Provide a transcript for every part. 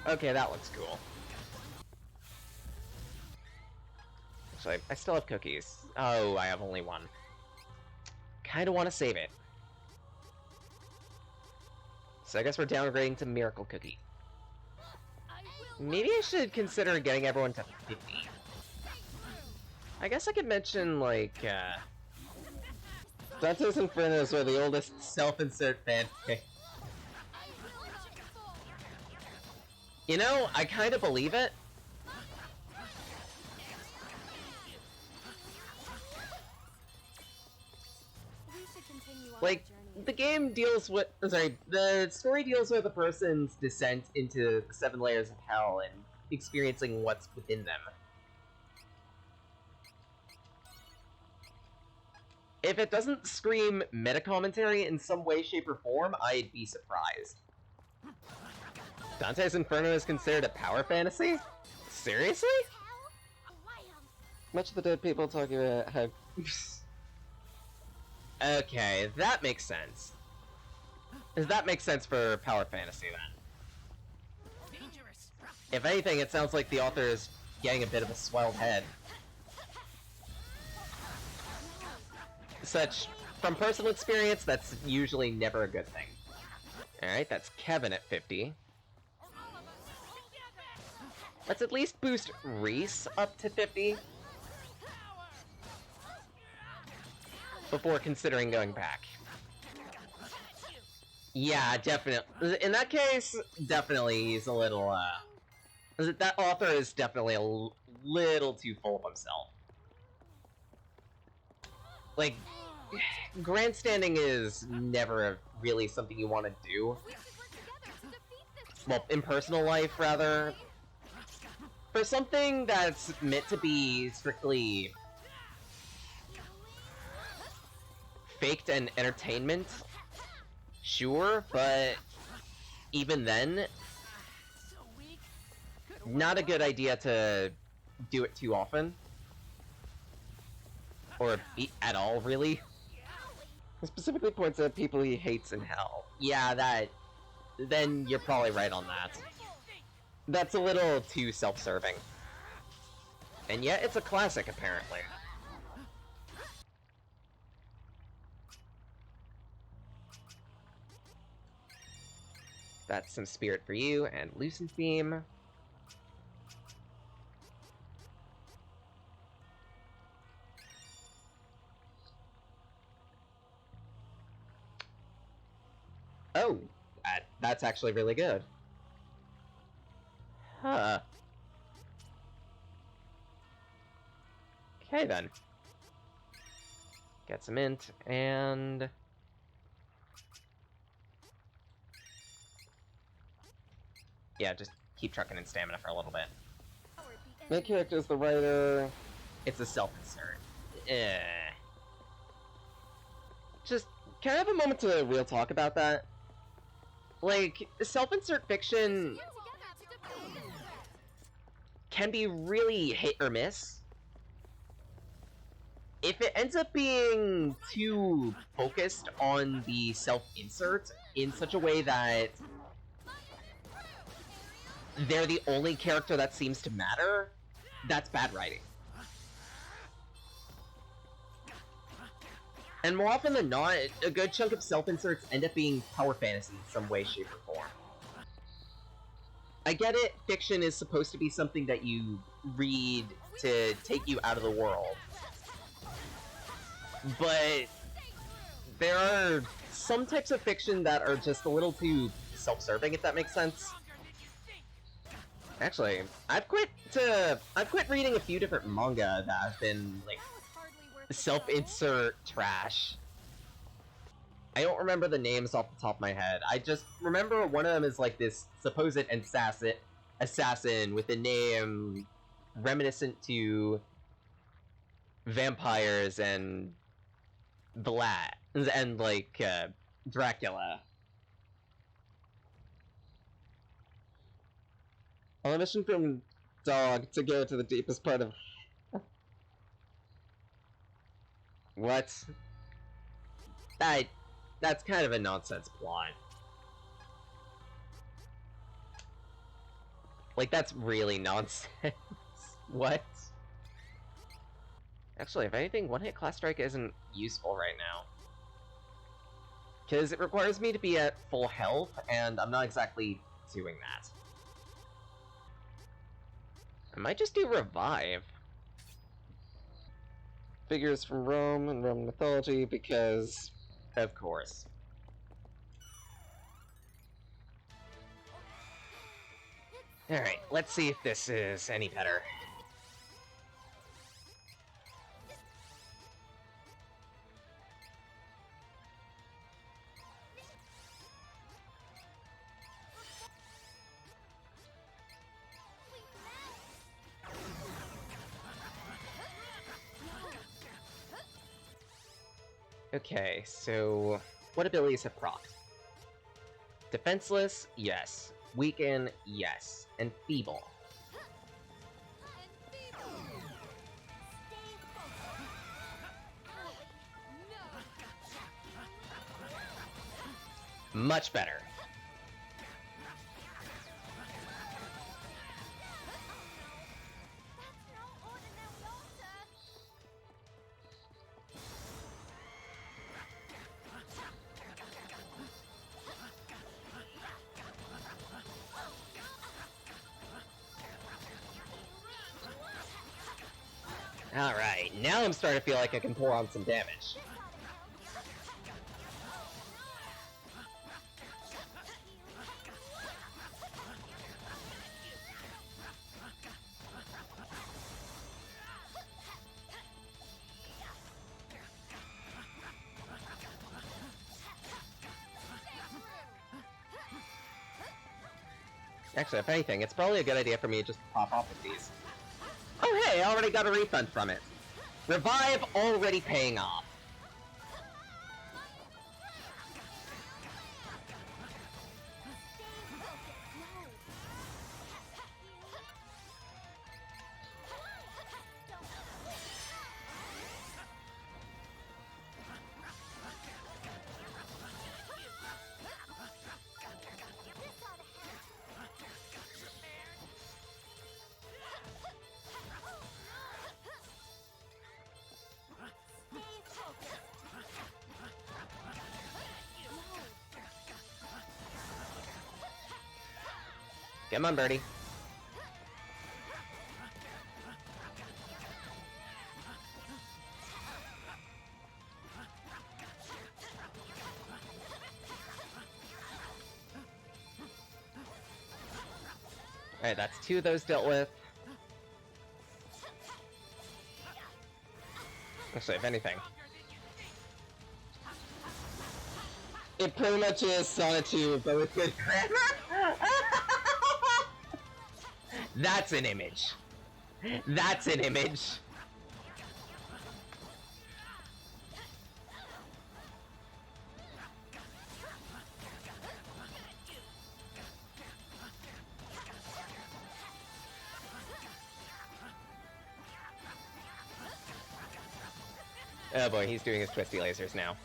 Okay, that looks cool. Actually, I still have cookies. Oh, I have only one. Kinda want to save it. So I guess we're downgrading to Miracle Cookie. Maybe I should consider getting everyone to 50. I guess I could mention, like, Dante's Infernos are the oldest self-insert fanfic. You know, I kind of believe it. Like, the game deals with... Sorry, the story deals with a person's descent into the 7 layers of hell and experiencing what's within them. If it doesn't scream meta-commentary in some way, shape, or form, I'd be surprised. Dante's Inferno is considered a power fantasy? Seriously? Much of the dead people talking about how... Okay, that makes sense. That makes sense for power fantasy, then. If anything, it sounds like the author is getting a bit of a swelled head. From personal experience, that's usually never a good thing. Alright, that's Kevin at 50. Let's at least boost Reese up to 50. Before considering going back. Yeah, definitely. In that case, definitely he's a little, that author is definitely a little too full of himself. Like, grandstanding is never really something you want to do. Well, in personal life, rather. For something that's meant to be strictly faked and entertainment, sure, but even then, not a good idea to do it too often. Or at all, really. He specifically points out people he hates in hell. Yeah, then you're probably right on that. That's a little too self-serving. And yet, it's a classic, apparently. That's some spirit for you, and Lucent Beam. Oh, that's actually really good. Huh. Okay, then. Get some int, and... yeah, just keep trucking in stamina for a little bit. Main character is the writer. It's a self-insert. Just, can I have a moment to real talk about that? Like, self-insert fiction can be really hit or miss. If it ends up being too focused on the self-insert in such a way that they're the only character that seems to matter, that's bad writing. And more often than not, a good chunk of self-inserts end up being power fantasy in some way, shape, or form. I get it, fiction is supposed to be something that you read to take you out of the world. But there are some types of fiction that are just a little too self-serving, if that makes sense. Actually, I've quit reading a few different manga that have been, like, self-insert trash. I don't remember the names off the top of my head. I just remember one of them is like this supposed assassin with a name reminiscent to vampires and Vlad and like Dracula. On a mission from Dog to go to the deepest part of... What? That's kind of a nonsense plot. Like, that's really nonsense. What? Actually, if anything, one-hit class strike isn't useful right now. Because it requires me to be at full health, and I'm not exactly doing that. I might just do revive. Figures from Rome and Roman mythology, because... of course. Alright, let's see if this is any better. Okay, so what abilities have procced? Defenseless, yes. Weaken, yes. And Feeble. Much better. Alright, now I'm starting to feel like I can pour on some damage. Actually, if anything, it's probably a good idea for me to just pop off with these. Oh hey, I already got a refund from it. Revive already paying off. Come on, birdie. Alright, that's 2 of those dealt with. Actually, if anything. It pretty much is Sonic 2, but with good grammar. That's an image. That's an image. Oh boy, he's doing his twisty lasers now.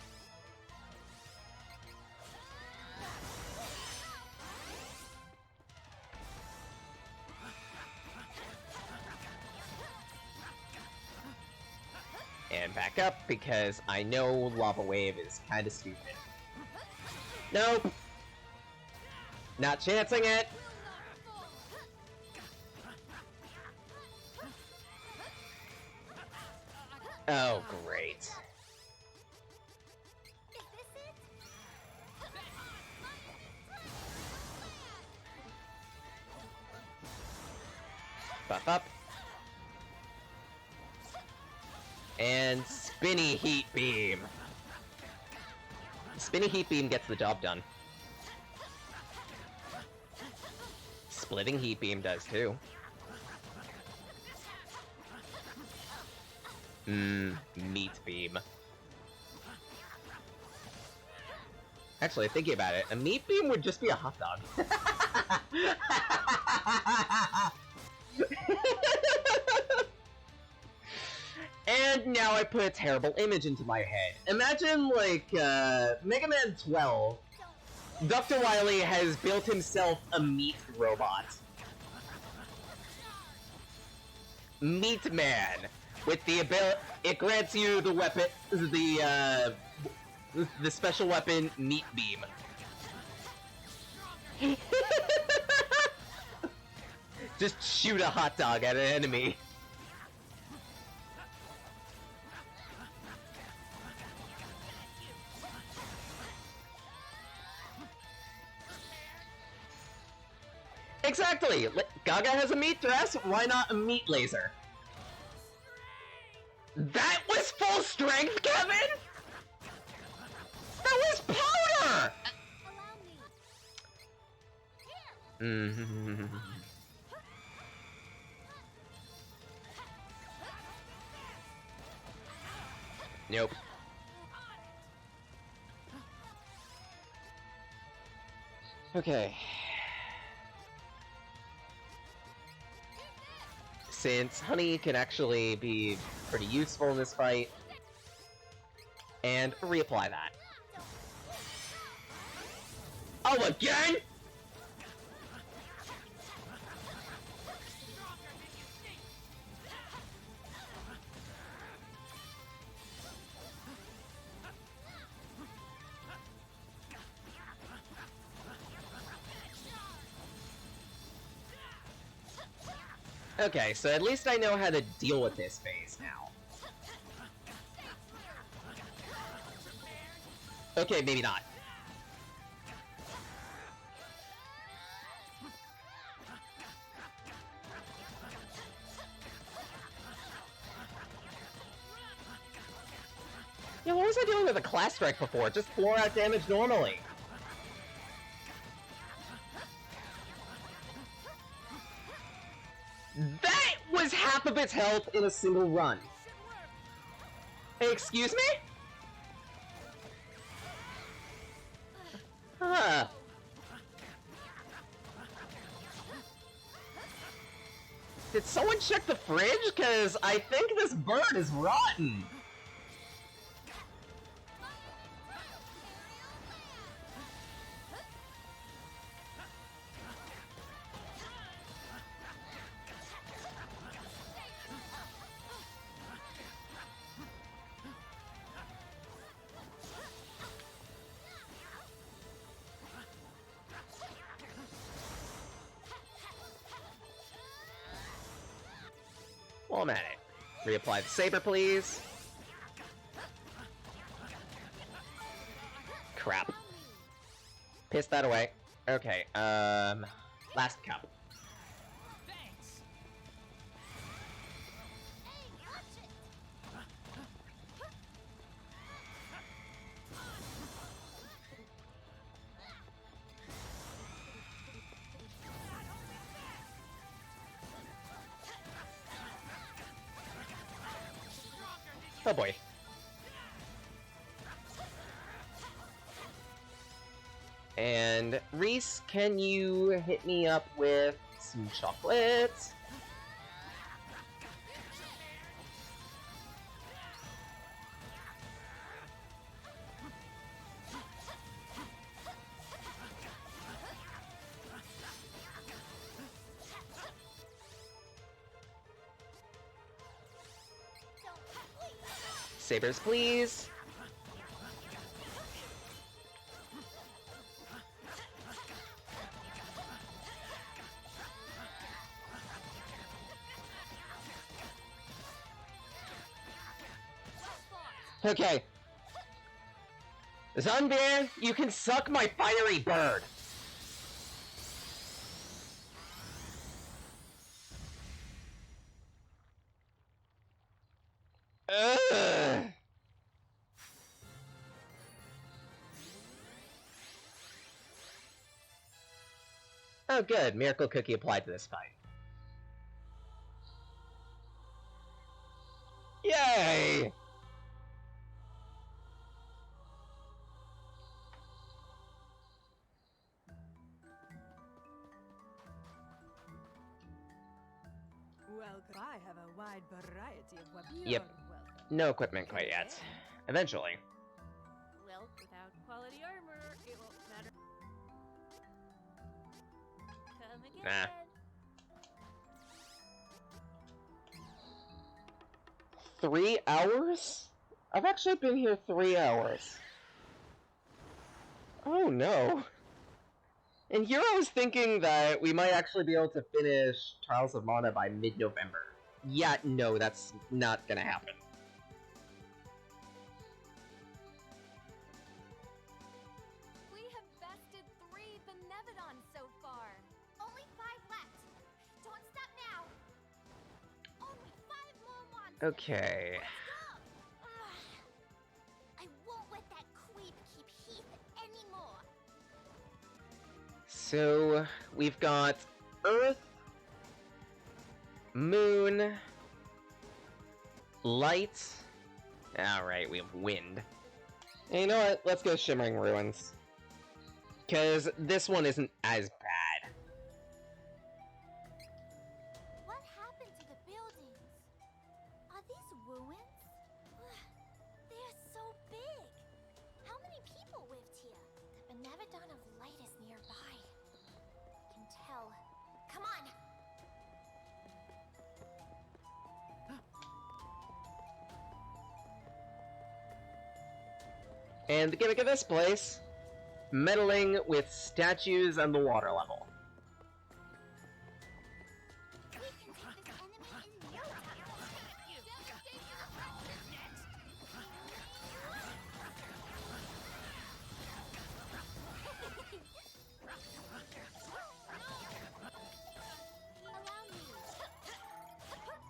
And back up, because I know Lava Wave is kinda stupid. Nope! Not chancing it! Oh, great. Buff up. And Spinny Heat Beam. Spinny Heat Beam gets the job done. Splitting Heat Beam does too. Meat Beam. Actually, thinking about it, a Meat Beam would just be a hot dog. And now I put a terrible image into my head. Imagine, like, Mega Man 12. Dr. Wily has built himself a meat robot. Meat Man. With the ability, it grants you the weapon, the special weapon, Meat Beam. Just shoot a hot dog at an enemy. Exactly! Gaga has a meat dress, why not a meat laser? That was full strength, Kevin?! That was powder! Nope. Okay. Since Honey can actually be pretty useful in this fight, and reapply that. Oh, again?! Okay, so at least I know how to deal with this phase now. Okay, maybe not. Yeah, what was I doing with a class strike before? Just floor out damage normally. That was half of its health in a single run. Hey, excuse me? Huh. Did someone check the fridge? Cause I think this bird is rotten. While I'm at it, reapply the saber, please. Crap. Piss that away. Okay, last cup. Oh boy. And Reese, can you hit me up with some chocolates? Sabers, please. Okay. Zunbear, you can suck my fiery bird. Ugh. Oh good, Miracle Cookie applied to this fight. Yay! Well, I have a wide variety of weapons. Yep. No equipment quite yet. Eventually. Well, without quality armor, it won't matter. Come again. 3 hours? I've actually been here 3 hours. Oh no. And here I was thinking that we might actually be able to finish Trials of Mana by mid-November. Yeah, no, that's not gonna happen. We have bested 3 Benevodons so far. Only 5 left. Don't stop now. Only 5 more monsters. Okay. I won't let that queep keep Heath anymore. So, we've got Earth, Moon, Light. Alright, we have Wind. And you know what? Let's go Shimmering Ruins. Because this one isn't as bad. What happened to the buildings? Are these ruins? They're so big. How many people lived here? The Benevodon of Light is nearby. I can tell. Come on. And the gimmick of this place, meddling with statues and the water level. We can take this enemy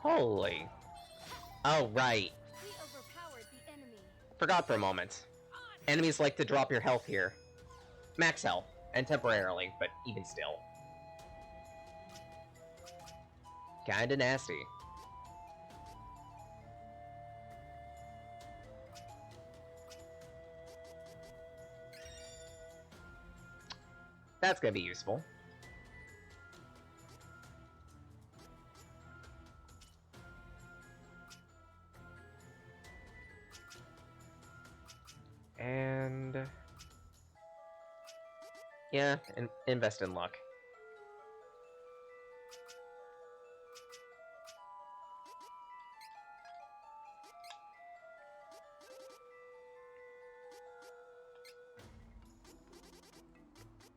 in no Holy. Oh, right. We overpowered the enemy. Forgot for a moment. Enemies like to drop your health here. Max health, and temporarily, but even still. Kinda nasty. That's gonna be useful. And yeah, invest in luck.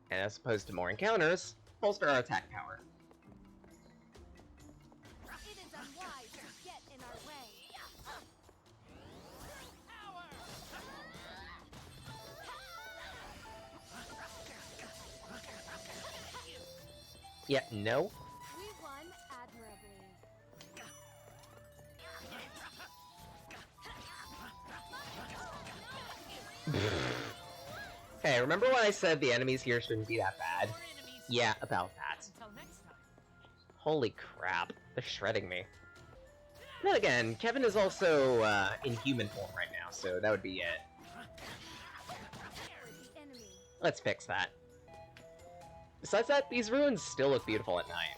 And as opposed to more encounters, bolster our attack power. It is unwise to get in our way. Yeah, no? We won admirably. Hey, remember when I said the enemies here shouldn't be that bad? Yeah, about that. Holy crap, they're shredding me. Then again, Kevin is also in human form right now, so that would be it. The enemy. Let's fix that. Besides that, these ruins still look beautiful at night.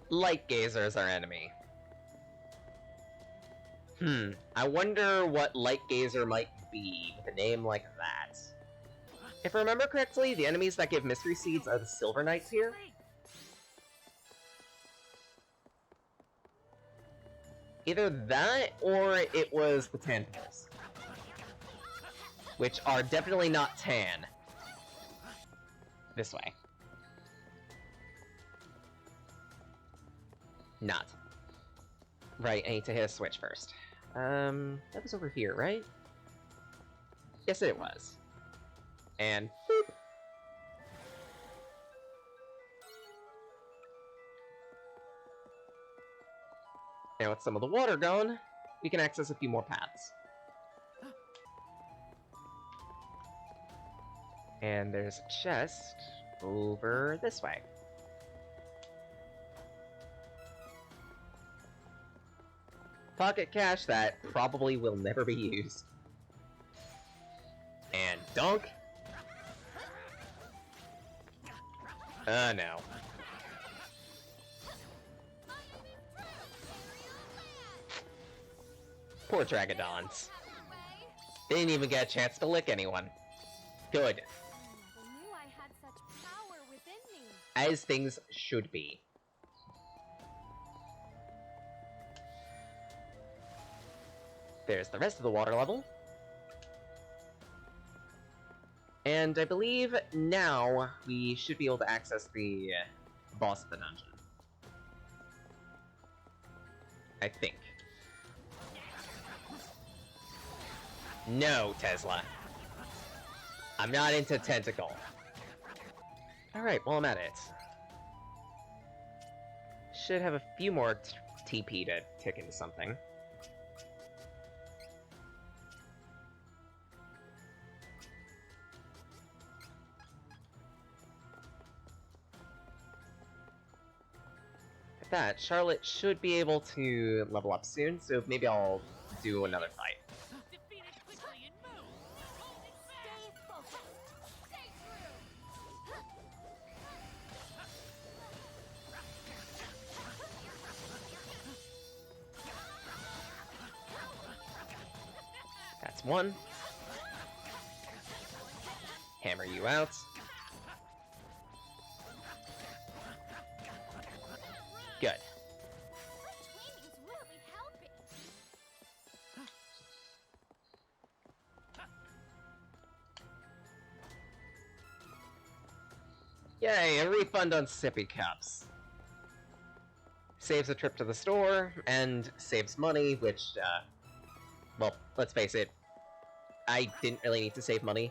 Light Gazer is our enemy. I wonder what Light Gazer might be with a name like that. If I remember correctly, the enemies that give Mystery Seeds are the Silver Knights here. Either that, or it was the Tentacles. Which are definitely not tan. This way. Not. Right, I need to hit a switch first. That was over here, right? Yes, it was. And boop. Now with some of the water gone, we can access a few more paths. And there's a chest over this way. Pocket cash that probably will never be used. And dunk. No. Poor Dragodons. They didn't even get a chance to lick anyone. Good. I never knew I had such power within me. as things should be. There's the rest of the water level. And I believe now we should be able to access the boss of the dungeon. I think. No, Tesla. I'm not into tentacle. Alright, well I'm at it. Should have a few more TP to tick into something. At that, Charlotte should be able to level up soon, so maybe I'll do another fight. That's one. Hammer you out. Good. Training's really helping. Yay, a refund on sippy cups. Saves a trip to the store, and saves money, which, well, let's face it, I didn't really need to save money.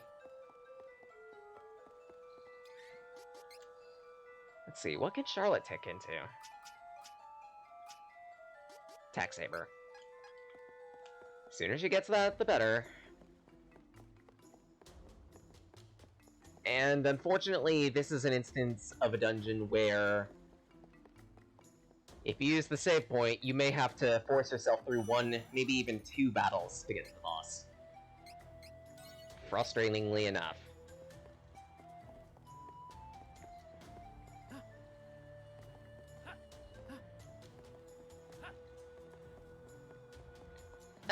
Let's see, what can Charlotte tick into? Tax saver. Sooner she gets that, the better. And unfortunately, this is an instance of a dungeon where if you use the save point, you may have to force yourself through one, maybe even two battles to get to the boss. Frustratingly enough.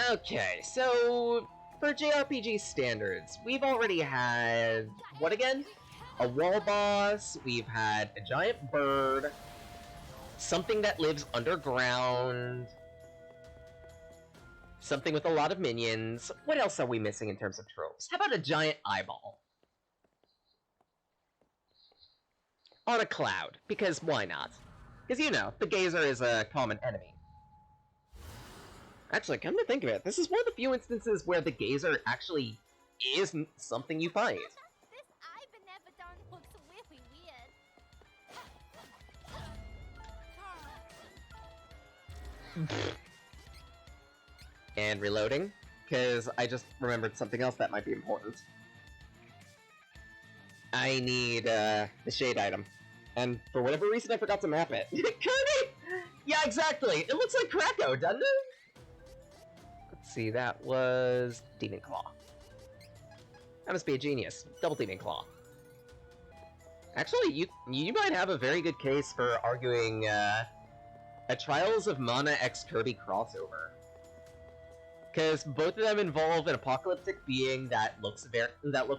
Okay, so for JRPG standards, we've already had, what again? A wall boss, we've had a giant bird, something that lives underground, something with a lot of minions. What else are we missing in terms of tropes? How about a giant eyeball? On a cloud, because why not? Because, you know, the gazer is a common enemy. Actually, come to think of it, this is one of the few instances where the gazer actually is something you fight. This eye benevodon looks really weird. And reloading, because I just remembered something else that might be important. I need, the shade item. And for whatever reason, I forgot to map it. Kirby! Yeah, exactly! It looks like Krakow, doesn't it? Let's see, that was Demon Claw. That must be a genius. Double Demon Claw. Actually, you might have a very good case for arguing, a Trials of Mana x Kirby crossover. Because both of them involve an apocalyptic being that looks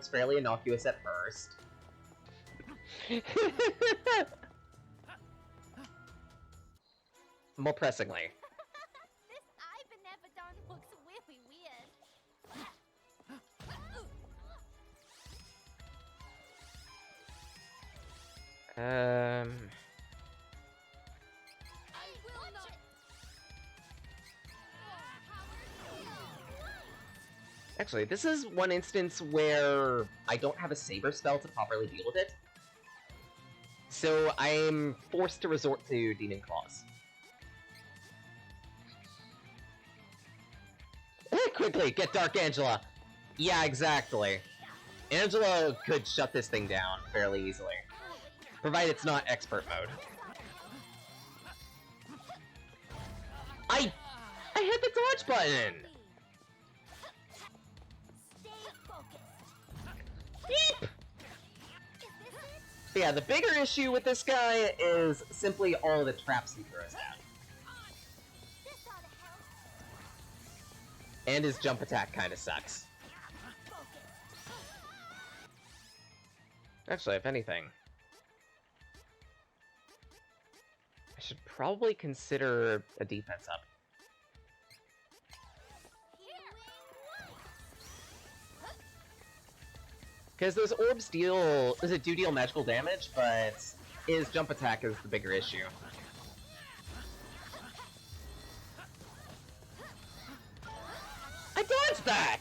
fairly innocuous at first. More pressingly. This eye benevodon looks really weird. I will not. Actually, this is one instance where I don't have a saber spell to properly deal with it. So I'm forced to resort to Demon Claws. Quickly, get Dark Angela! Yeah, exactly. Angela could shut this thing down fairly easily. Provided it's not expert mode. I hit the dodge button! Stay focused. Beep! But yeah, the bigger issue with this guy is simply all the traps he throws out. This ought to help. And his jump attack kinda sucks. Focus. Actually, if anything. probably consider a defense up. Because those orbs do deal magical damage, but his jump attack is the bigger issue. I dodged that!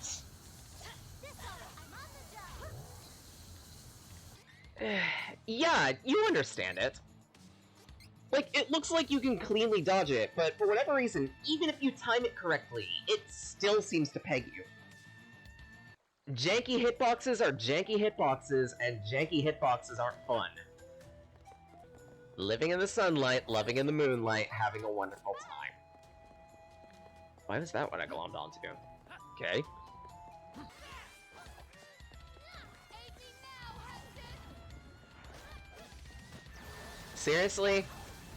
Yeah, you understand it. Like, it looks like you can cleanly dodge it, but for whatever reason, even if you time it correctly, it still seems to peg you. Janky hitboxes are janky hitboxes, and janky hitboxes aren't fun. Living in the sunlight, loving in the moonlight, having a wonderful time. Why was that what I glommed onto? Okay. Seriously?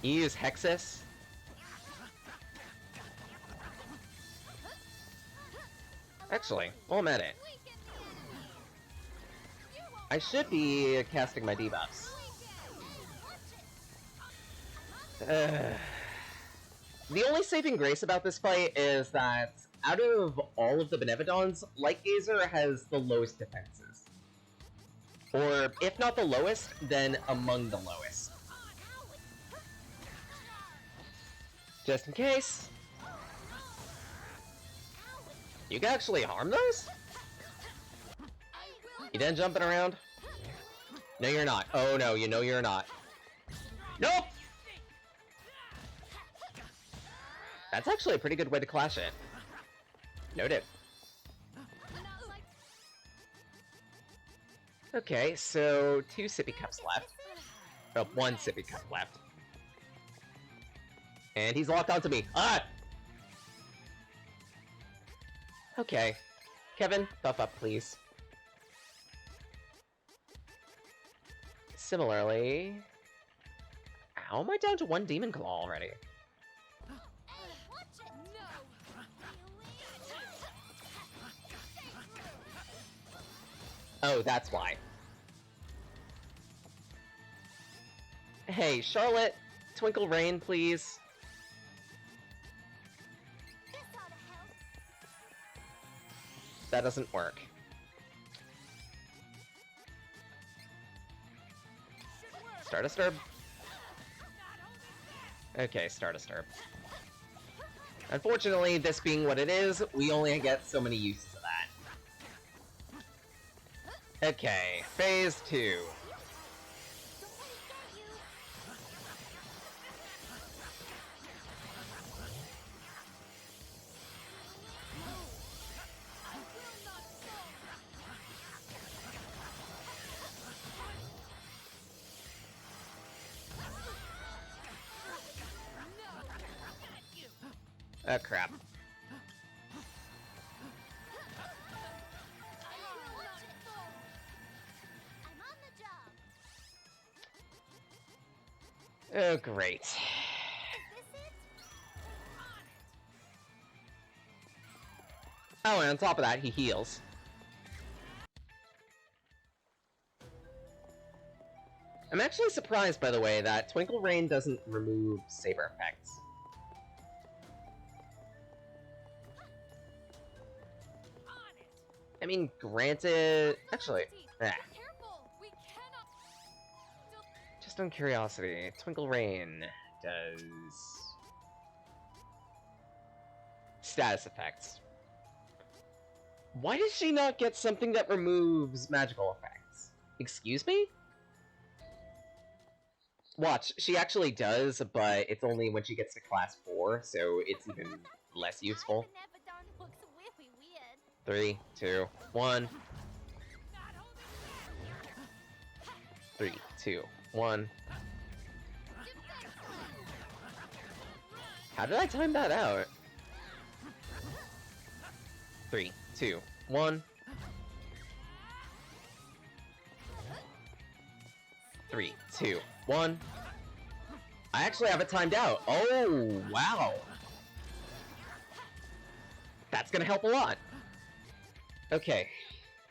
You use Hexus? Actually, while I'm at it, I should be casting my debuffs. The only saving grace about this fight is that out of all of the Benevodons, Lightgazer has the lowest defenses. Or, if not the lowest, then among the lowest. Just in case. You can actually harm those? You done jumping around? No, you're not. Oh no, you know you're not. Nope! That's actually a pretty good way to clash it. Noted. Okay, so 2 sippy cups left. Oh, 1 sippy cup left. And he's locked onto me. Ah! Okay. Kevin, buff up, please. Similarly... How am I down to 1 Demon Claw already? Oh, that's why. Hey, Charlotte, Twinkle Rain, please. That doesn't work. Start a Sturb. Okay, start a Sturb. Unfortunately, this being what it is, we only get so many uses of that. Okay, phase 2. Oh crap. Oh great. Oh, and on top of that, he heals. I'm actually surprised, by the way, that Twinkle Rain doesn't remove Saber effects. I mean, granted... Actually, just on curiosity, Twinkle Rain does... status effects. Why does she not get something that removes magical effects? Excuse me? Watch, she actually does, but it's only when she gets to class 4, so it's even less useful. 3, 2, 1. 3, 2, 1. How did I time that out? 3, 2, 1. 3, 2, 1. I actually have it timed out. Oh, wow. That's gonna help a lot. Okay,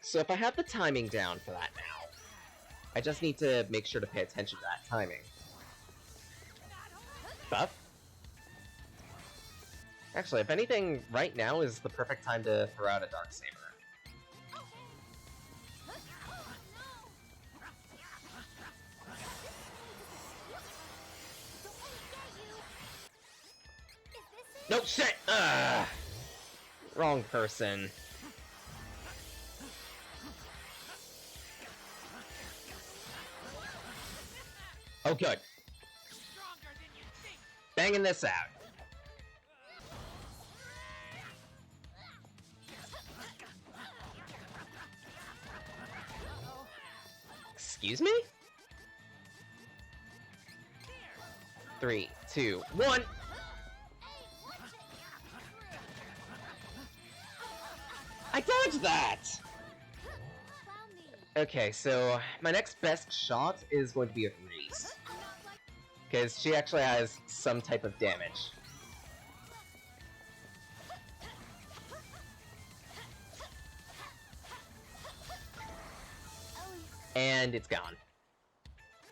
so if I have the timing down for that now, I just need to make sure to pay attention to that timing. buff. Actually, if anything, right now is the perfect time to throw out a Dark Saber. No shit! Wrong person. Oh, good. Banging this out. Excuse me? 3, 2, 1. I dodged that! Okay, so my next best shot is going to be with Reese. Because she actually has some type of damage. And it's gone.